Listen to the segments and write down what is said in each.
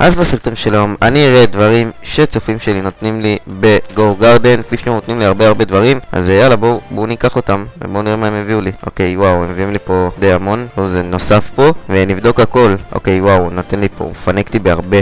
אז בסרטון של היום אני אראה דברים שצופים שלי נותנים לי בגו גארדן, כפי שאתם נותנים לי הרבה דברים, אז יאללה בואו ניקח אותם ובואו נראה מה הם הביאו לי. אוקיי, וואו, הם מביאים לי פה די המון, זה נוסף פה, ונבדוק הכל. אוקיי, וואו, הוא נותן לי פה, הוא מפנקתי בהרבה.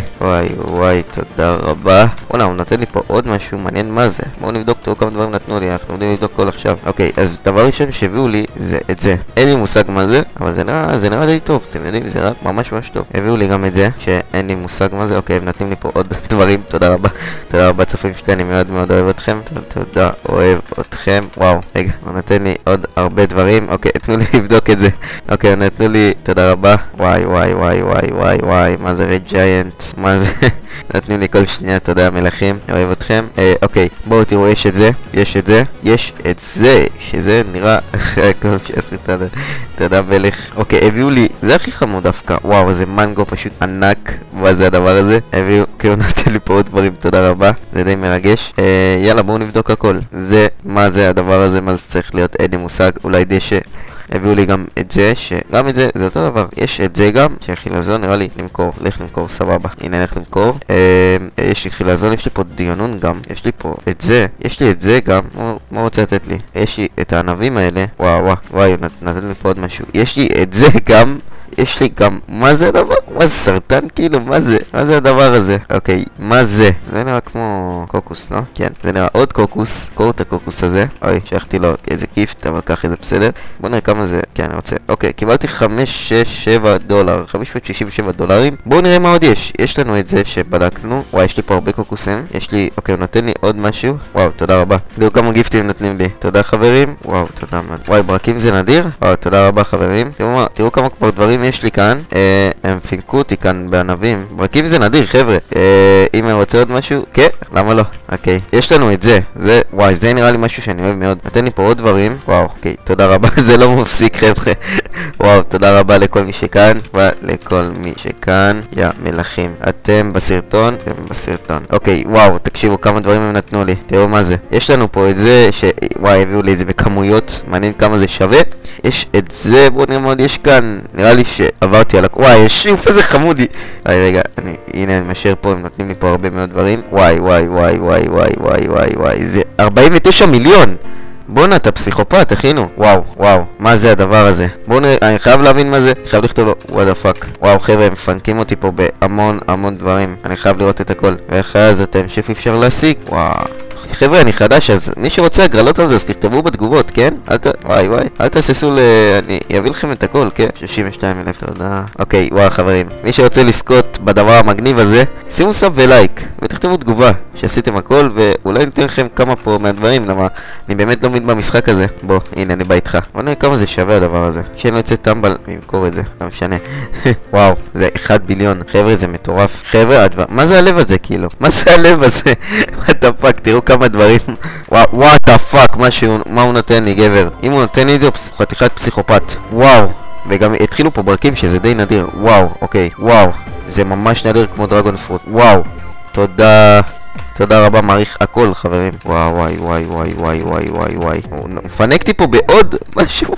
וואי, תודה רבה. וואלה, הוא נותן לי פה עוד משהו מעניין, מה זה? בואו נבדוק אותו, כמה דברים נתנו לי, אנחנו יודעים לבדוק כל עכשיו. אוקיי, אז דבר ראשון שהביאו לי זה את זה. אין לי מושג מה זה, אבל זה נראה די טוב, אתם יודעים, זה נראה ממש טוב. הביאו לי גם את זה, שאין לי מושג מה זה. אוקיי, הם נותנים לי פה עוד דברים, תודה רבה. תודה רבה צופים שלי, אני מאוד אוהב אתכם. תודה, אוהב אתכם. וואו, רגע, הוא נותן לי עוד הרבה דברים. אוקיי, תנו לי לבדוק את זה. אוקיי, נתנו לי, תודה רבה. וואי, מה זה רד ג'יינט? מה זה? נתנים לי כל שנייה, תודה מלכים, אוהב אתכם. אוקיי, בואו תראו, יש את זה, שזה נראה כל שעשרי, תודה מלך. אוקיי, הביאו לי, זה הכי חמוד דווקא, וואו, זה מנגו פשוט ענק, מה זה הדבר הזה? הביאו, כאילו נותן לי פה עוד דברים, תודה רבה, זה די מרגש. יאללה, בואו נבדוק הכל. זה, מה זה הדבר הזה, מה זה צריך להיות, אין לי מושג, אולי דשא. הביאו לי גם את זה, שגם את זה, זה אותו דבר. יש את זה גם, שחילזון נראה לי למכור, לך למכור, סבבה. הנה, לך למכור. יש לי חילזון, יש לי פה דיונון גם. יש לי פה את זה, יש לי את זה גם. מה רוצה לתת לי? יש לי את הענבים האלה. וואי, נתן לי פה עוד משהו. יש לי את זה גם. יש לי גם, מה זה הדבר? מה זה סרטן כאילו? מה זה? מה זה הדבר הזה? אוקיי, מה זה? זה נראה כמו קוקוס, לא? כן, זה נראה עוד קוקוס. קורא את הקוקוס הזה. אוי, שלחתי לו איזה גיפט, אבל ככה זה בסדר. בוא נראה כמה זה. כן, אני רוצה. אוקיי, קיבלתי 567 דולר. 567 דולרים. בואו נראה מה עוד יש. יש לנו את זה שבדקנו. וואי, יש לי פה הרבה קוקוסים. יש לי, אוקיי, הוא נותן לי עוד משהו. וואו, תודה רבה. תראו כמה גיפטים נותנים לי. תודה חברים. וואו, תודה מאוד. וואי, ברקים זה נדיר. וואו, תודה רבה חברים. תראו כמה כבר דברים יש לי כאן. הם פינקו אותי כאן בענבים. ברקים זה נדיר, חבר'ה. אם אני רוצה עוד משהו, כן, למה לא? אוקיי, יש לנו את זה. וואי, זה נראה לי משהו שאני אוהב מאוד. נתן לי פה עוד דברים. וואו, אוקיי, תודה רבה. זה לא מפסיק, חבר'ה. וואו, תודה רבה לכל מי שכאן ולכל מי שכאן. יא מלכים, אתם בסרטון. אוקיי, וואו, תקשיבו כמה דברים הם נתנו לי. תראו מה זה. יש לנו פה את זה וואי, הביאו לי את זה בכמויות. מעניין כמה זה שווה. יש את זה, בואו נראה מה עוד יש כאן. נראה לי שעברתי על וואי, שוף, איזה חמודי. רגע, הנה אני משאיר פה, הם נותנים לי פה הרבה מאוד דברים. וואי, זה 49 מיליון. בואנה, אתה פסיכופת, אחינו. וואו, מה זה הדבר הזה? בואו נראה, אני חייב להבין מה זה. חייב לכתוב לו, what the fuck. וואו, חבר'ה, הם מפנקים אותי פה בהמון דברים. אני חייב לראות את הכל. ואחרי אז אתם שף אפשר להשיג. וואו. חבר'ה, אני חדש, אז מי שרוצה הגרלות על זה, אז תכתבו בתגובות, כן? וואי, אל תעשו אני אביא לכם את הכל, כן? 62,000, תודה. אוקיי, וואי, חברים, מי שרוצה לזכות בדבר המגניב הזה, שימו סאב ולייק, ותכתבו תגובה שעשיתם הכל, ואולי ניתן לכם כמה פה מהדברים, למה אני באמת לא מבין במשחק הזה. בוא, הנה, אני בא איתך. בוא נראה כמה זה שווה הדבר הזה. כשאני לא יוצא טמבל, אני אמכור את זה, לא משנה. וואו, זה 1 ביליון. חבר'ה, זה מטורף. חבר'ה, מה זה הלב הזה, כאילו? מה זה הלב הזה? What the fuck, תראו כמה דברים. what the fuck, מה הוא נותן לי, גבר? אם הוא נותן לי את זה, הוא חתיכת פסיכופת. וואו, וגם התחילו פה ברקים שזה די נדיר. וואו, אוקיי, וואו, זה ממש נדיר כמו דרגון פרוט. וואו, תודה רבה, מעריך הכל חברים. וואי, הוא מפנקתי פה בעוד משהו.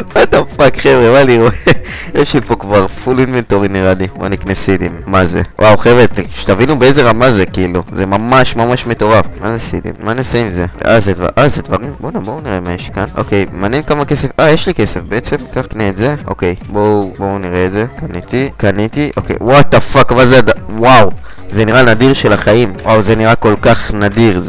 what the fuck, חבר'ה, מה לי רואה? יש לי פה כבר פול אינבנטורי נראה לי. בוא נקנה סידים, מה זה? וואו, חבר'ה, שתבינו באיזה רמה זה כאילו. זה ממש מטורף. מה זה סידים? מה נעשה עם זה? זה דברים. בואו נראה מה יש כאן. אוקיי, מעניין כמה כסף. יש לי כסף בעצם. כך קנה את זה. אוקיי, בואו נראה את זה. קניתי. אוקיי, what the fuck, מה זה? וואו, זה נראה נדיר של החיים. וואו, זה נראה כל כך נדיר.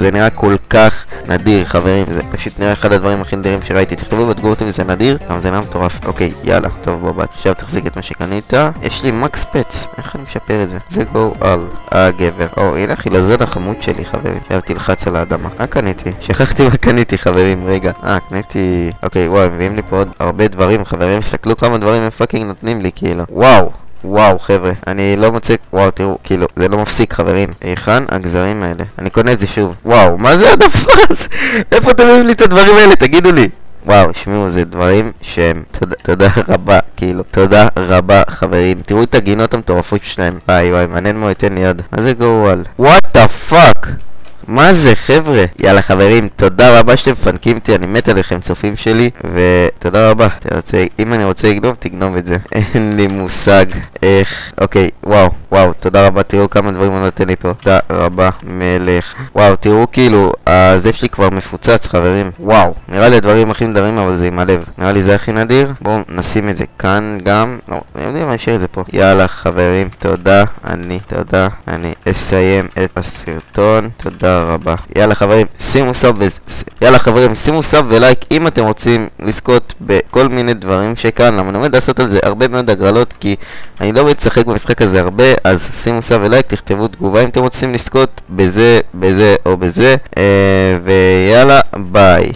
חברים, זה פשוט נראה אחד הדברים הכי נדירים שראיתי. תכתבו בתגובות אם זה נדיר, אבל זה נראה מטורף. אוקיי, יאללה, טוב, בוא, עכשיו תחזיק את מה שקנית. יש לי מקס פץ, איך אני משפר את זה? זה גו על הגבר. הנה החילזון החמוד שלי, חברים. עכשיו תלחץ על האדמה. מה קניתי? שכחתי מה קניתי, חברים, רגע. קניתי. אוקיי, וואו, מביאים לי פה עוד הרבה דברים, חברים. סתכלו כמה דברים הם פאקינג נותנים לי, כאילו. וואו, חבר'ה, אני לא מוצא. וואו, תראו, כאילו, זה לא מפסיק, חברים. היכן הגזרים האלה? אני קונה את זה שוב. וואו, מה זה הדבר הזה? איפה אתם מביאים לי את הדברים האלה? תגידו לי. וואו, שמעו, זה דברים שהם תודה רבה, כאילו, תודה רבה, חברים. תראו את הגינות המטורפות שלהם. וואי, מעניין מאוד, תן לי יד. מה זה גורל? what the fuck? מה זה חבר'ה? יאללה חברים, תודה רבה שאתם מפנקים אותי, אני מת עליכם צופים שלי, ותודה רבה. אם אני רוצה לגנוב, תגנוב את זה. אין לי מושג איך. אוקיי, וואו, תודה רבה, תראו כמה דברים אני נותן לי פה. תודה רבה מלך. וואו, תראו כאילו, הזף שלי כבר מפוצץ חברים. וואו, נראה לי הדברים הכי נדרים, אבל זה עם הלב. נראה לי זה הכי נדיר. בואו נשים את זה כאן גם. לא, אני יודע מה, אשאיר את זה פה. יאללה חברים, תודה, אני אסיים את הסרטון. תודה רבה. יאללה חברים, שימו סאב ולייק אם אתם רוצים לזכות בכל מיני דברים שכאן. למה אני עומד לעשות על זה הרבה מאוד הגרלות, כי אני לא באמת לשחק במשחק הזה הרבה, אז שימו סאב ולייק, תכתבו תגובה אם אתם רוצים לזכות בזה או בזה, ויאללה ביי.